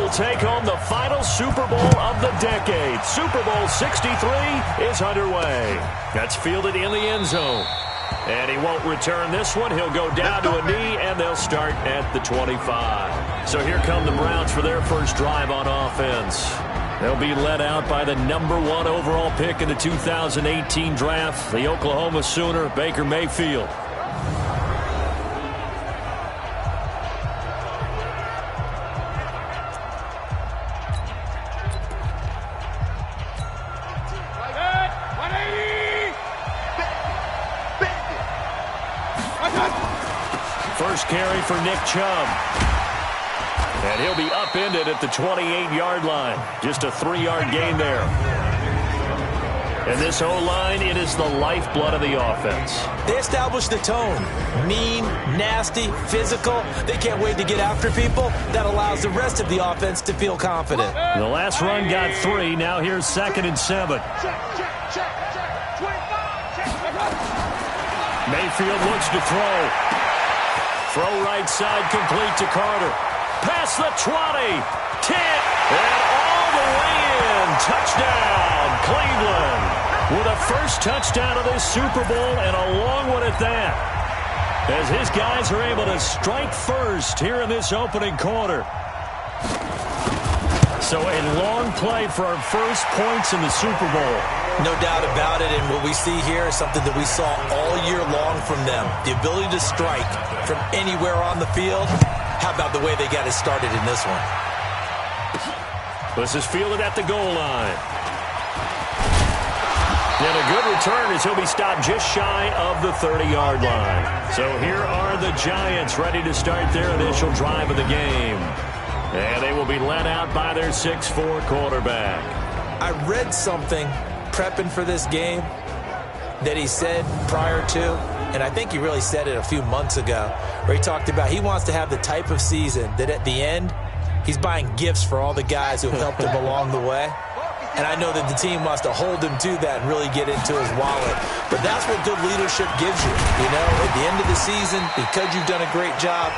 will take home the final Super Bowl of the decade. Super Bowl 63 is underway. That's fielded in the end zone. And he won't return this one. He'll go down to a knee, and they'll start at the 25. So here come the Browns for their first drive on offense. They'll be led out by the #1 overall pick in the 2018 draft, the Oklahoma Sooner, Baker Mayfield. First carry for Nick Chubb. And he'll be upended at the 28-yard line. Just a 3-yard gain there. And this O-line, it is the lifeblood of the offense. They established the tone. Mean, nasty, physical. They can't wait to get after people. That allows the rest of the offense to feel confident. The last run got 3. Now here's 2nd and 7. Mayfield looks to throw. Throw right side complete to Carter. Past the 20. 10. And all the way in. Touchdown, Cleveland. With a first touchdown of this Super Bowl and a long one at that. As his guys are able to strike first here in this opening quarter. So a long play for our first points in the Super Bowl. No doubt about it, and what we see here is something that we saw all year long from them. The ability to strike from anywhere on the field. How about the way they got it started in this one? This is fielded at the goal line. And a good return as he'll be stopped just shy of the 30-yard line. So here are the Giants ready to start their initial drive of the game. And they will be led out by their 6'4" quarterback. I read something prepping for this game that he said prior to, and I think he really said it a few months ago, where he talked about he wants to have the type of season that at the end, he's buying gifts for all the guys who have helped him along the way. And I know that the team wants to hold him to that and really get into his wallet. But that's what good leadership gives you. You know, at the end of the season, because you've done a great job,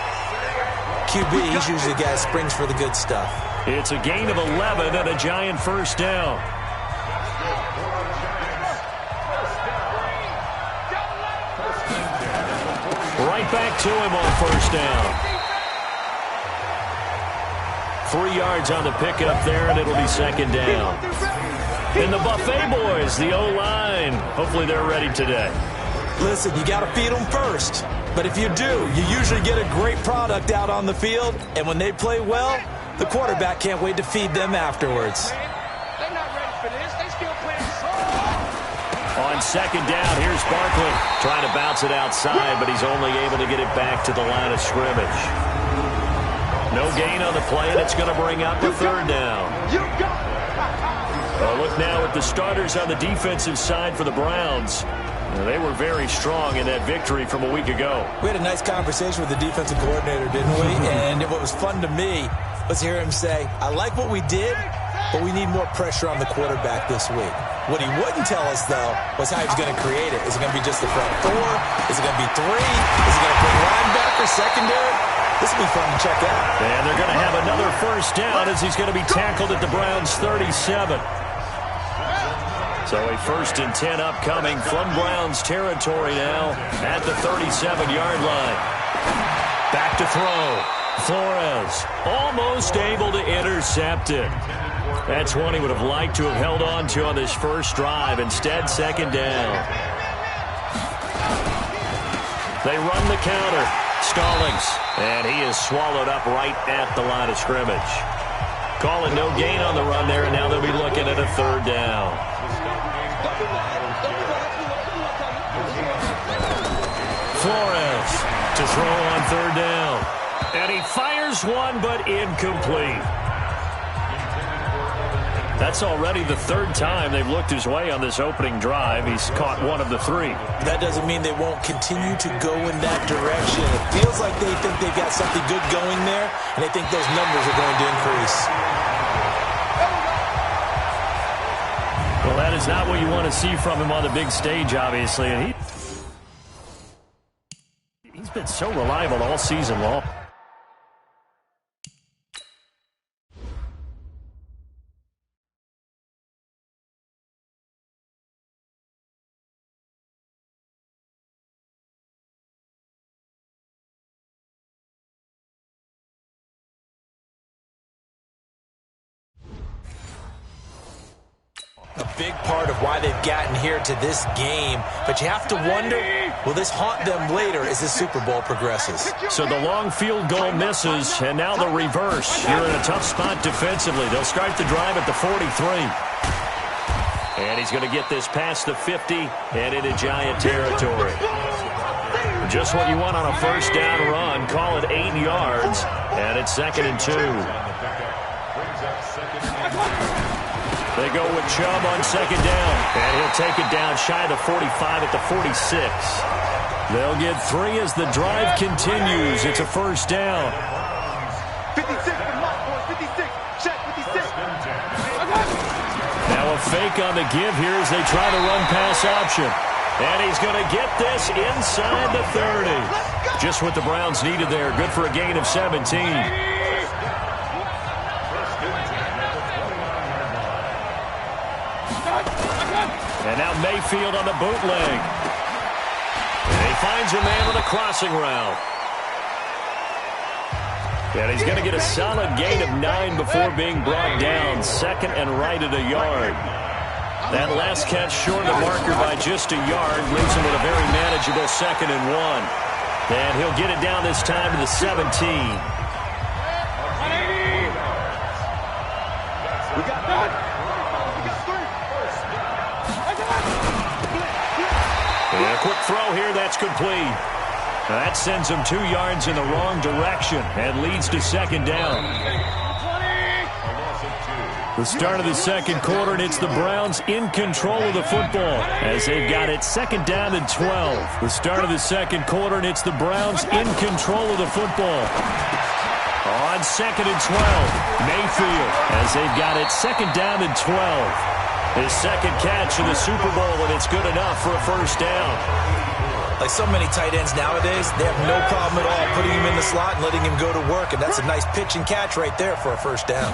QB, he's usually the guy that springs for the good stuff. It's a gain of 11 and a Giant first down. Right back to him on first down. 3 yards on the pickup there, and it'll be 2nd down. And the Buffet boys, the O-line, hopefully they're ready today. Listen, you got to feed them first. But if you do, you usually get a great product out on the field. And when they play well, the quarterback can't wait to feed them afterwards. They're not ready for this. They still playing On 2nd down, here's Barkley trying to bounce it outside, but he's only able to get it back to the line of scrimmage. No gain on the play, and it's going to bring up the 3rd down. Look now at the starters on the defensive side for the Browns. They were very strong in that victory from a week ago. We had a nice conversation with the defensive coordinator, didn't we? And what was fun to me was hear him say, I like what we did, but we need more pressure on the quarterback this week. What he wouldn't tell us, though, was how he's going to create it. Is it going to be just the front 4? Is it going to be 3? Is it going to bring linebacker, secondary? This will be fun to check out. And they're going to have another first down as he's going to be tackled at the Browns' 37. So a 1st and 10 upcoming from Browns territory now at the 37-yard line. Back to throw. Flores almost able to intercept it. That's one he would have liked to have held on to on this first drive. Instead, 2nd down. They run the counter. Stallings. And he is swallowed up right at the line of scrimmage. Calling no gain on the run there, and now they'll be looking at a 3rd down. Flores to throw on 3rd down. And he fires one, but incomplete. That's already the 3rd time they've looked his way on this opening drive. He's caught 1 of the 3. That doesn't mean they won't continue to go in that direction. It feels like they think they've got something good going there, and they think those numbers are going to increase. Well, that is not what you want to see from him on the big stage, obviously. And he's been so reliable all season long. big part of why they've gotten here to this game. But you have to wonder, will this haunt them later as this Super Bowl progresses? So the long field goal misses, and now the reverse. You're in a tough spot defensively. They'll start the drive at the 43. And he's going to get this past the 50 and into Giant territory. Just what you want on a first down run. Call it 8 yards, and it's 2nd and 2. They go with Chubb on 2nd down, and he'll take it down shy of the 45 at the 46. They'll get 3 as the drive continues. It's a first down. 56, 56, check 56. Now a fake on the give here as they try to run pass option. And he's going to get this inside the 30. Just what the Browns needed there. Good for a gain of 17. And now Mayfield on the bootleg. And he finds a man on a crossing route. And he's going to get a solid gain of 9 before being brought down. 2nd and right at a yard. That last catch short of the marker by just a yard leaves him with a very manageable 2nd and 1. And he'll get it down this time to the 17. We got 3. And a quick throw here, that's complete. That sends him 2 yards in the wrong direction and leads to 2nd down. The start of the second quarter, and it's the Browns in control of the football as they've got it 2nd down and 12. The start of the second quarter, and it's the Browns in control of the football. On 2nd and 12, Mayfield as they've got it 2nd down and 12. His 2nd catch in the Super Bowl, and it's good enough for a first down. Like so many tight ends nowadays, they have no problem at all putting him in the slot and letting him go to work, and that's a nice pitch and catch right there for a first down.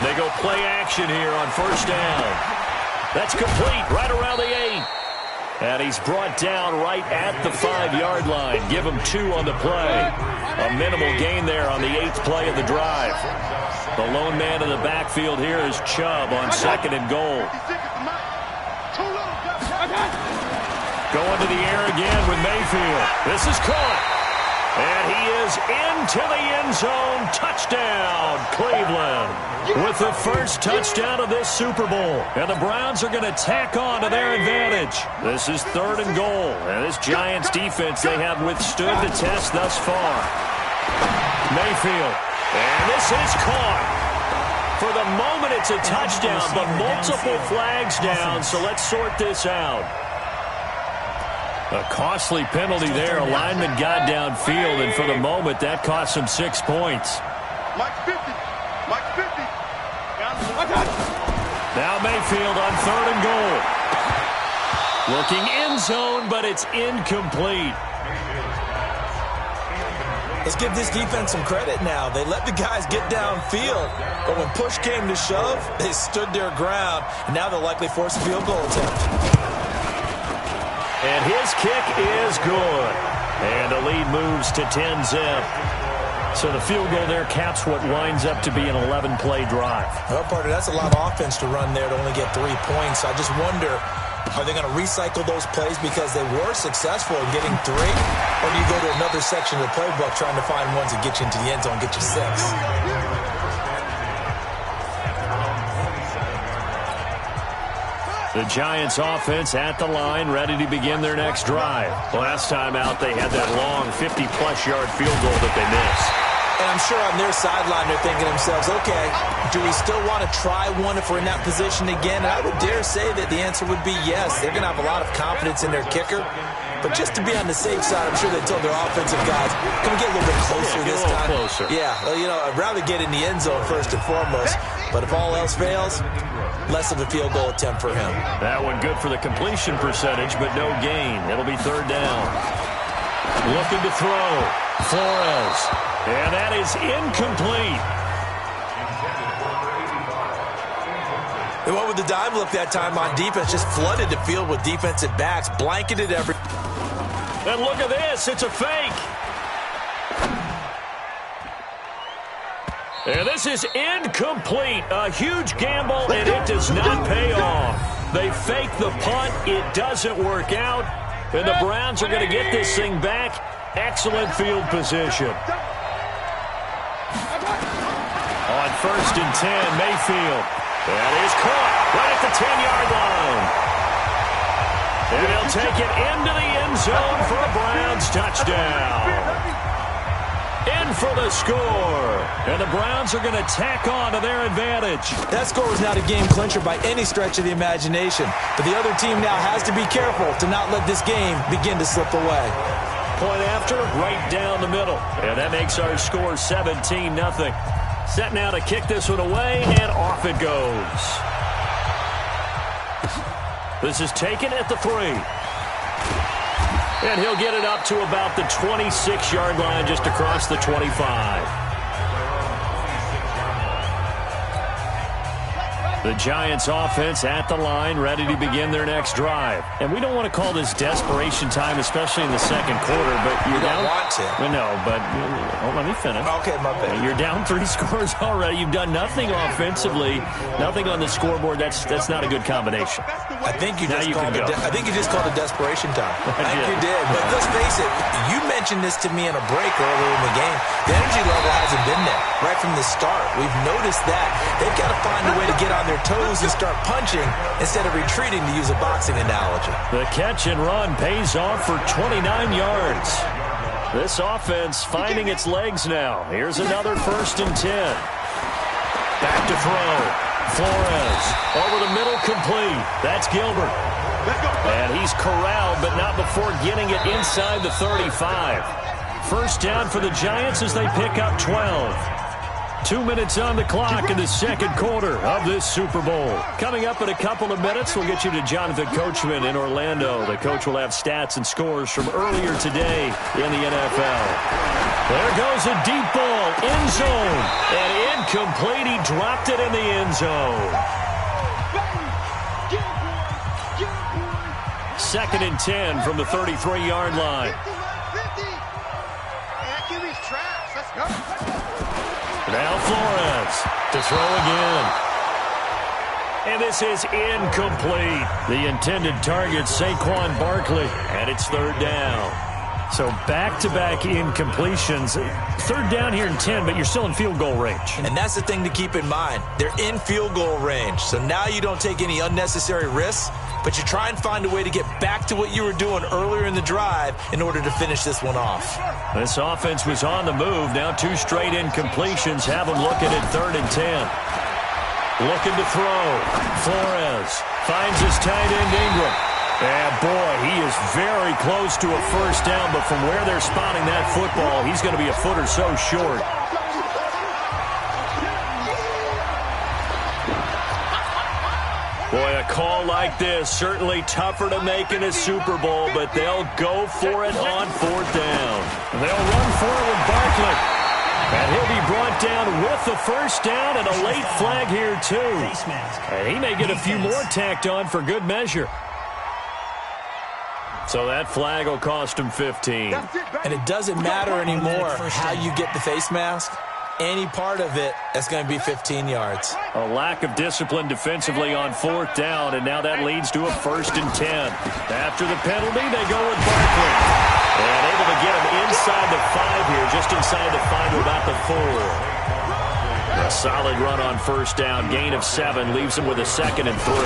They go play action here on first down. That's complete right around the 8. And he's brought down right at the 5-yard line. Give him 2 on the play. A minimal gain there on the 8th play of the drive. The lone man in the backfield here is Chubb on 2nd and goal. Going to the air again with Mayfield. This is caught. And he is into the end zone. Touchdown, Cleveland. With the first touchdown of this Super Bowl. And the Browns are going to tack on to their advantage. This is 3rd and goal. And this Giants defense, they have withstood the test thus far. Mayfield. And this is caught. For the moment, it's a touchdown, but multiple flags down. So let's sort this out. A costly penalty there. A lineman got downfield, and for the moment, that cost him 6 points. Mike 50. Mike 50. Now Mayfield on 3rd and goal. Looking end zone, but it's incomplete. Let's give this defense some credit now. They let the guys get downfield, but when push came to shove, they stood their ground, and now they'll likely force a field goal attempt. And his kick is good. And the lead moves to 10-zip. So the field goal there caps what winds up to be an 11-play drive. Well, partner, that's a lot of offense to run there to only get 3 points. I just wonder, are they going to recycle those plays because they were successful in getting 3? Or do you go to another section of the playbook trying to find ones that get you into the end zone and get you 6? The Giants offense at the line, ready to begin their next drive. Last time out, they had that long 50-plus yard field goal that they missed. And I'm sure on their sideline they're thinking to themselves, okay, do we still want to try one if we're in that position again? And I would dare say that the answer would be yes. They're going to have a lot of confidence in their kicker. But just to be on the safe side, I'm sure they told their offensive guys, can we get a little bit closer this time? Closer. Yeah, well, you know, I'd rather get in the end zone first and foremost. But if all else fails, less of a field goal attempt for him. That one good for the completion percentage, but no gain. It'll be 3rd down. Looking to throw. Flores. And that is incomplete. They went with the dive look that time on defense. Just flooded the field with defensive backs. Blanketed every... And look at this. It's a fake. And this is incomplete. A huge gamble, and it does not pay off. They fake the punt. It doesn't work out. And the Browns are going to get this thing back. Excellent field position. On 1st and 10, Mayfield. That is caught right at the 10-yard line. And he'll take it into the end zone for a Browns touchdown. In for the score. And the Browns are going to tack on to their advantage. That score was not a game clincher by any stretch of the imagination. But the other team now has to be careful to not let this game begin to slip away. Point after, right down the middle. And that makes our score 17-0. Set now to kick this one away, and off it goes. This is taken at the 3. And he'll get it up to about the 26-yard line, just across the 25. The Giants offense at the line, ready to begin their next drive. And we don't want to call this desperation time, especially in the second quarter. But you don't want to. No, but let me finish. Okay, my bad. You're down 3 scores already. You've done nothing offensively, nothing on the scoreboard. That's not a good combination. I think you just called it desperation time. I think you did. But let's face it, you mentioned this to me in a break earlier in the game. The energy level hasn't been there right from the start. We've noticed that. They've got to find a way to get on their toes and start punching instead of retreating, to use a boxing analogy. The catch and run pays off for 29 yards. This offense finding its legs now. Here's another 1st and 10. Back to throw. Flores over the middle, complete. That's Gilbert. And he's corralled, but not before getting it inside the 35. First down for the Giants as they pick up 12. 2 minutes on the clock in the second quarter of this Super Bowl. Coming up in a couple of minutes, we'll get you to Jonathan Coachman in Orlando. The coach will have stats and scores from earlier today in the NFL. There goes a deep ball, end zone, and incomplete. He dropped it in the end zone. 2nd and 10 from the 33-yard line. Now Flores to throw again. And this is incomplete. The intended target, Saquon Barkley, and it's 3rd down. So back-to-back incompletions. 3rd down here in 10, but you're still in field goal range. And that's the thing to keep in mind. They're in field goal range. So now you don't take any unnecessary risks, but you try and find a way to get back to what you were doing earlier in the drive in order to finish this one off. This offense was on the move. Now 2 straight incompletions have them looking at 3rd and 10. Looking to throw. Flores finds his tight end Ingram. And boy, he is very close to a first down, but from where they're spotting that football, he's going to be a foot or so short. Boy, a call like this, certainly tougher to make in a Super Bowl, but they'll go for it on 4th down. They'll run for it with Barkley. And he'll be brought down with the first down and a late flag here, too. And he may get a few more tacked on for good measure. So that flag will cost him 15. And it doesn't matter anymore how you get the face mask. Any part of it, that's going to be 15 yards. A lack of discipline defensively on 4th down, and now that leads to a 1st and 10. After the penalty, they go with Barkley. And able to get him inside the 5 here, just inside the 5 to about the 4. A solid run on 1st down, gain of 7, leaves him with a 2nd and 3.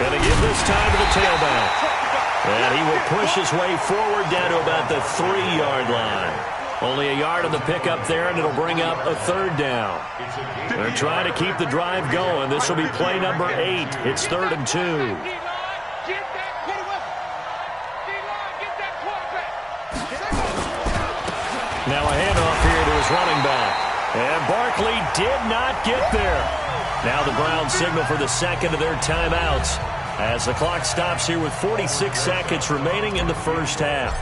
Going to give this time to the tailback. And he will push his way forward down to about the 3-yard line. Only a yard on the pickup there, and it'll bring up a 3rd down. They're trying to keep the drive going. This will be play number 8. It's 3rd and 2. Now a handoff here to his running back. And Barkley did not get there. Now the Browns signal for the 2nd of their timeouts as the clock stops here with 46 seconds remaining in the first half.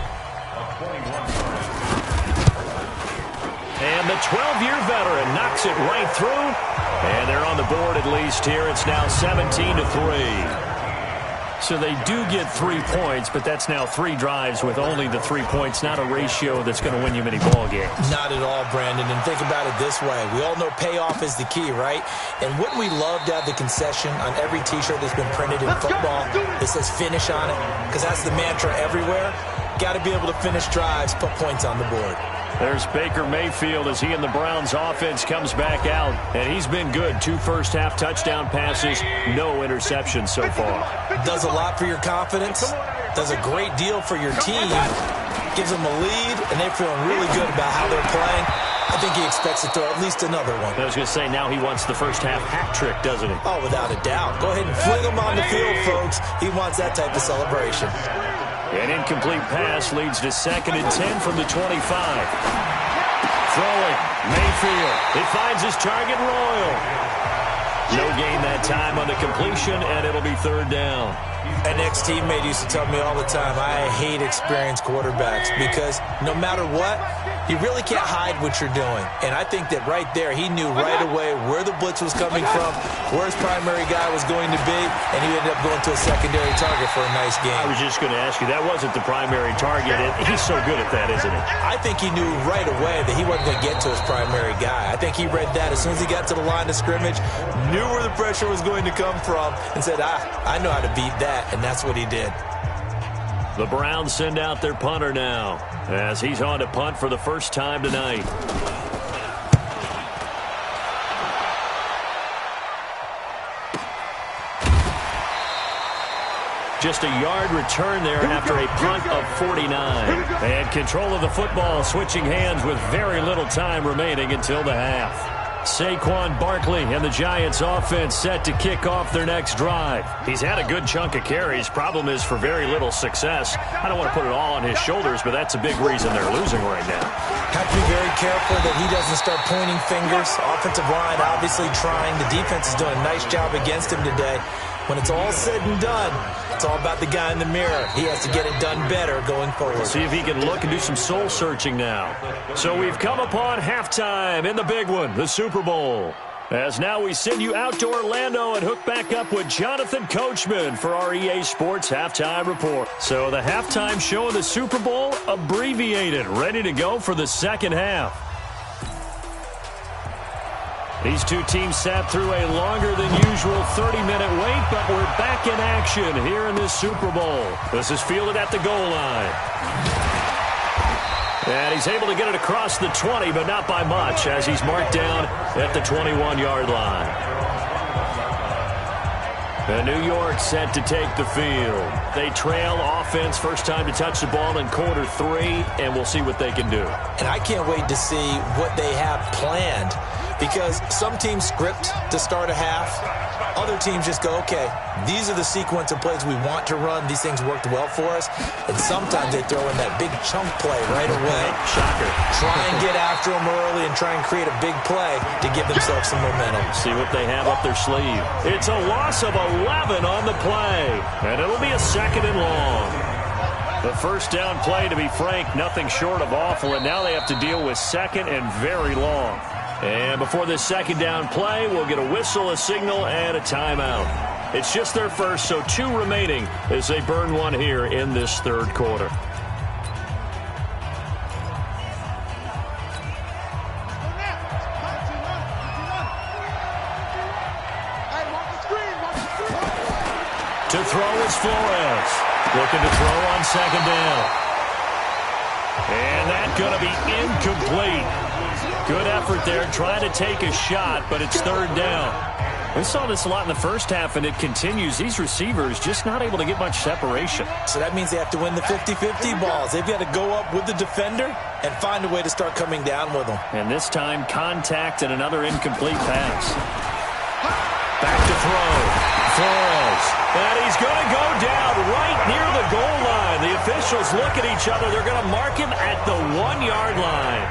And the 12-year veteran knocks it right through. And they're on the board at least here. It's now 17-3. So they do get 3 points, but that's now 3 drives with only the 3 points, not a ratio that's going to win you many ball games. Not at all, Brandon. And think about it this way. We all know payoff is the key, right? And wouldn't we love to have the concession on every T-shirt that's been printed in football that says finish on it? Because that's the mantra everywhere. Got to be able to finish drives, put points on the board. There's Baker Mayfield as he and the Browns offense comes back out. And he's been good. 2 first-half touchdown passes, no interceptions so far. Does a lot for your confidence. Does a great deal for your team. Gives them a lead, and they're feeling really good about how they're playing. I think he expects to throw at least another one. I was going to say, now he wants the first-half hat trick, doesn't he? Oh, without a doubt. Go ahead and fling him on the field, folks. He wants that type of celebration. An incomplete pass leads to 2nd and 10 from the 25. Throwing, Mayfield. He finds his target, Royal. No gain that time on the completion, and it'll be 3rd down. An ex-teammate used to tell me all the time, I hate experienced quarterbacks because no matter what, you really can't hide what you're doing. And I think that right there, he knew right away where the blitz was coming from, where his primary guy was going to be, and he ended up going to a secondary target for a nice game. I was just going to ask you, that wasn't the primary target. He's so good at that, isn't he? I think he knew right away that he wasn't going to get to his primary guy. I think he read that as soon as he got to the line of scrimmage, knew where the pressure was going to come from, and said, I know how to beat that. And that's what he did. The Browns send out their punter now as he's on to punt for the first time tonight. Just a yard return there after a punt of 49. And control of the football, switching hands with very little time remaining until the half. Saquon Barkley and the Giants offense set to kick off their next drive. He's had a good chunk of carries. Problem is for very little success. I don't want to put it all on his shoulders, but that's a big reason they're losing right now. Have to be very careful that he doesn't start pointing fingers. Offensive line obviously trying. The defense is doing a nice job against him today. When it's all said and done, it's all about the guy in the mirror. He has to get it done better going forward. We'll see if he can look and do some soul searching now. So we've come upon halftime in the big one, the Super Bowl. As now we send you out to Orlando and hook back up with Jonathan Coachman for our EA Sports Halftime Report. So the halftime show of the Super Bowl, abbreviated, ready to go for the second half. These two teams sat through a longer than usual 30-minute wait, but we're back in action here in this Super Bowl. This is fielded at the goal line. And he's able to get it across the 20, but not by much, as he's marked down at the 21-yard line. And New York set to take the field. They trail offense, first time to touch the ball in quarter 3, and we'll see what they can do. And I can't wait to see what they have planned, because some teams script to start a half. Other teams just go, okay, these are the sequence of plays we want to run. These things worked well for us. And sometimes they throw in that big chunk play right away. Shocker. Try and get after them early and try and create a big play to give themselves some momentum. See what they have up their sleeve. It's a loss of 11 on the play. And it'll be a 2nd and long. The first down play, to be frank, nothing short of awful. And now they have to deal with 2nd and very long. And before this 2nd down play, we'll get a whistle, a signal, and a timeout. It's just their first, so 2 remaining as they burn one here in this 3rd quarter. To throw is Flores. Looking to throw on 2nd down. And that's going to be incomplete. Good effort there, trying to take a shot, but it's 3rd down. We saw this a lot in the first half, and it continues. These receivers just not able to get much separation. So that means they have to win the 50-50 balls. They've got to go up with the defender and find a way to start coming down with them. And this time, contact and another incomplete pass. Back to throw. Flores. And he's going to go down right near the goal line. The officials look at each other. They're going to mark him at the 1-yard line.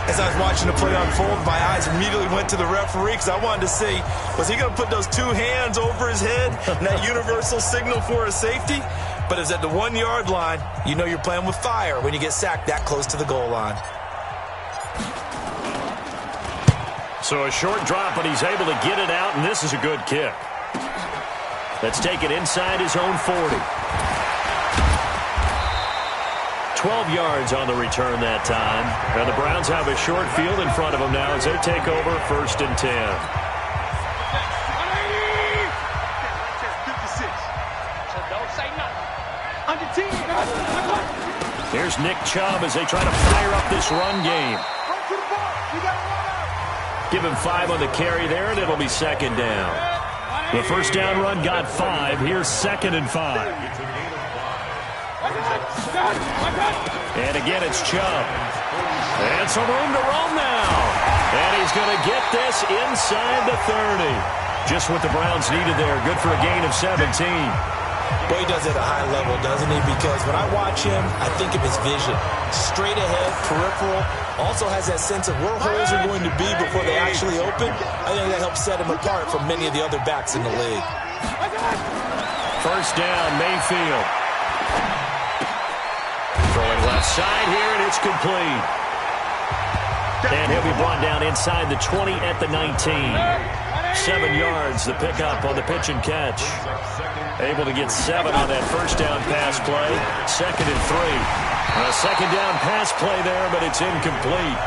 As I was watching the play unfold, my eyes immediately went to the referee because I wanted to see, was he going to put those 2 hands over his head and that universal signal for a safety? But it's at the 1-yard line. You know you're playing with fire when you get sacked that close to the goal line. So a short drop, but he's able to get it out, and this is a good kick. Let's take it inside his own 40. 12 yards on the return that time. And the Browns have a short field in front of them now as they take over 1st and 10. Here's Nick Chubb as they try to fire up this run game. Give him 5 on the carry there, and it'll be 2nd down. The first down run got 5. Here's 2nd and 5. And again, it's Chubb. And some room to roam now. And he's going to get this inside the 30. Just what the Browns needed there. Good for a gain of 17. Boy, he does it at a high level, doesn't he? Because when I watch him, I think of his vision. Straight ahead, peripheral. Also has that sense of where holes are going to be before they actually open. I think that helps set him apart from many of the other backs in the league. First down, Mayfield. Throwing left side here, and it's complete. And he'll be brought down inside the 20 at the 19. 7 yards, the pickup on the pitch and catch. Able to get 7 on that first down pass play. 2nd and 3. A second down pass play there, but it's incomplete.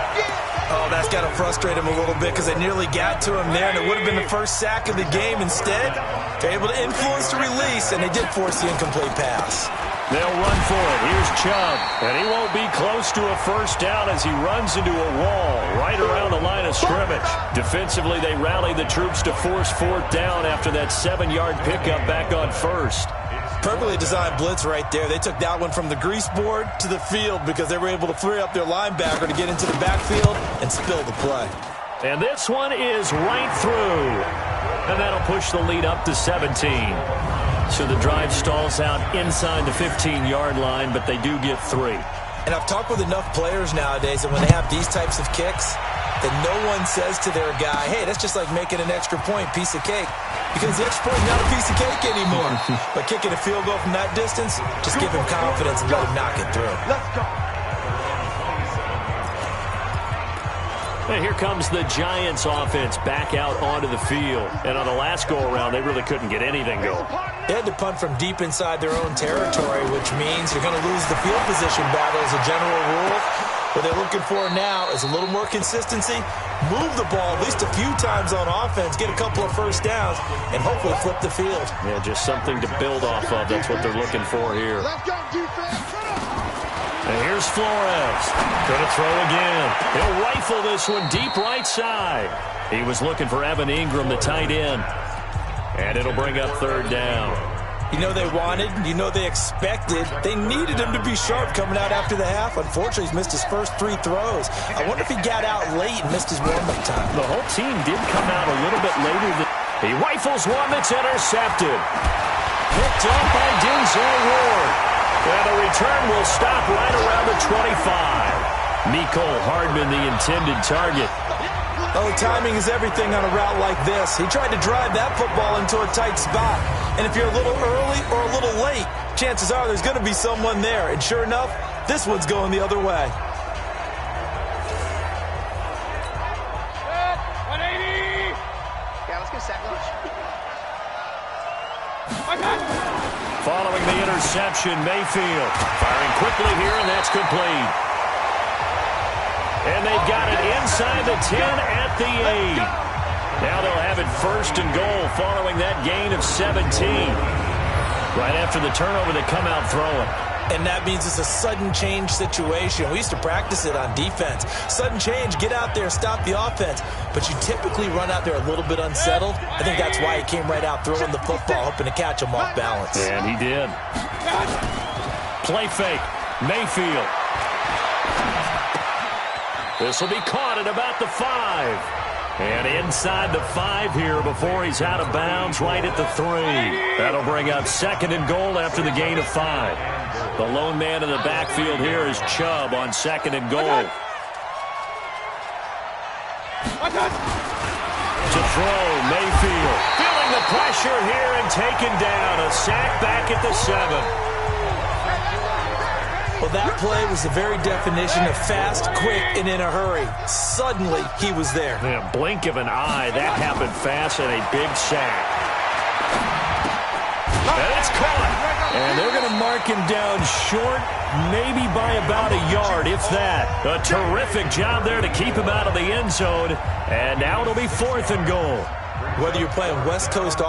Oh, that's got to frustrate him a little bit because they nearly got to him there, and it would have been the first sack of the game. Instead, they're able to influence the release, and they did force the incomplete pass. They'll run for it. Here's Chubb, and he won't be close to a first down as he runs into a wall right around the line of scrimmage. Defensively, they rally the troops to force 4th down after that 7-yard pickup back on 1st. Perfectly designed blitz right there. They took that one from the grease board to the field because they were able to free up their linebacker to get into the backfield and spill the play. And this one is right through. And that'll push the lead up to 17. So the drive stalls out inside the 15-yard line, but they do get 3. And I've talked with enough players nowadays that when they have these types of kicks, that no one says to their guy, hey, that's just like making an extra point, piece of cake. Because the extra point is not a piece of cake anymore. But kicking a field goal from that distance, just give him confidence and let him knock it through. Let's go. And here comes the Giants offense back out onto the field. And on the last go-around, they really couldn't get anything going. They had to punt from deep inside their own territory, which means you're going to lose the field position battle as a general rule. What they're looking for now is a little more consistency, move the ball at least a few times on offense, get a couple of first downs, and hopefully flip the field. Yeah, just something to build off of. That's what they're looking for here. Let's go, defense. And here's Flores. Going to throw again. He'll rifle this one deep right side. He was looking for Evan Ingram, the tight end. And it'll bring up 3rd down. You know they wanted, you know they expected. They needed him to be sharp coming out after the half. Unfortunately, he's missed his first 3 throws. I wonder if he got out late and missed his warm-up time. The whole team did come out a little bit later. He rifles one that's intercepted. Picked up by Denzel Ward. And the return will stop right around the 25. Nicole Hardman, the intended target. Oh, timing is everything on a route like this. He tried to drive that football into a tight spot. And if you're a little early or a little late, chances are there's going to be someone there. And sure enough, this one's going the other way. 180. Yeah, let's get sack lunch. Following the interception, Mayfield firing quickly here, and that's complete. And they've got it inside the 10 at the 8. Now they'll have it 1st and goal following that gain of 17. Right after the turnover, they come out throwing. And that means it's a sudden change situation. We used to practice it on defense. Sudden change, get out there, stop the offense. But you typically run out there a little bit unsettled. I think that's why he came right out throwing the football, hoping to catch him off balance. And he did. Play fake. Mayfield. This will be caught at about the 5. And inside the 5 here before he's out of bounds right at the 3. That'll bring up 2nd and goal after the gain of 5. The lone man in the backfield here is Chubb on 2nd and goal. To throw, Mayfield. Feeling the pressure here and taken down. A sack back at the 7. Well, that play was the very definition of fast, quick, and in a hurry. Suddenly, he was there. In a blink of an eye, that happened fast and a big sack. And it's caught. And they're going to mark him down short, maybe by about a yard, if that. A terrific job there to keep him out of the end zone. And now it'll be 4th and goal. Whether you're playing West Coast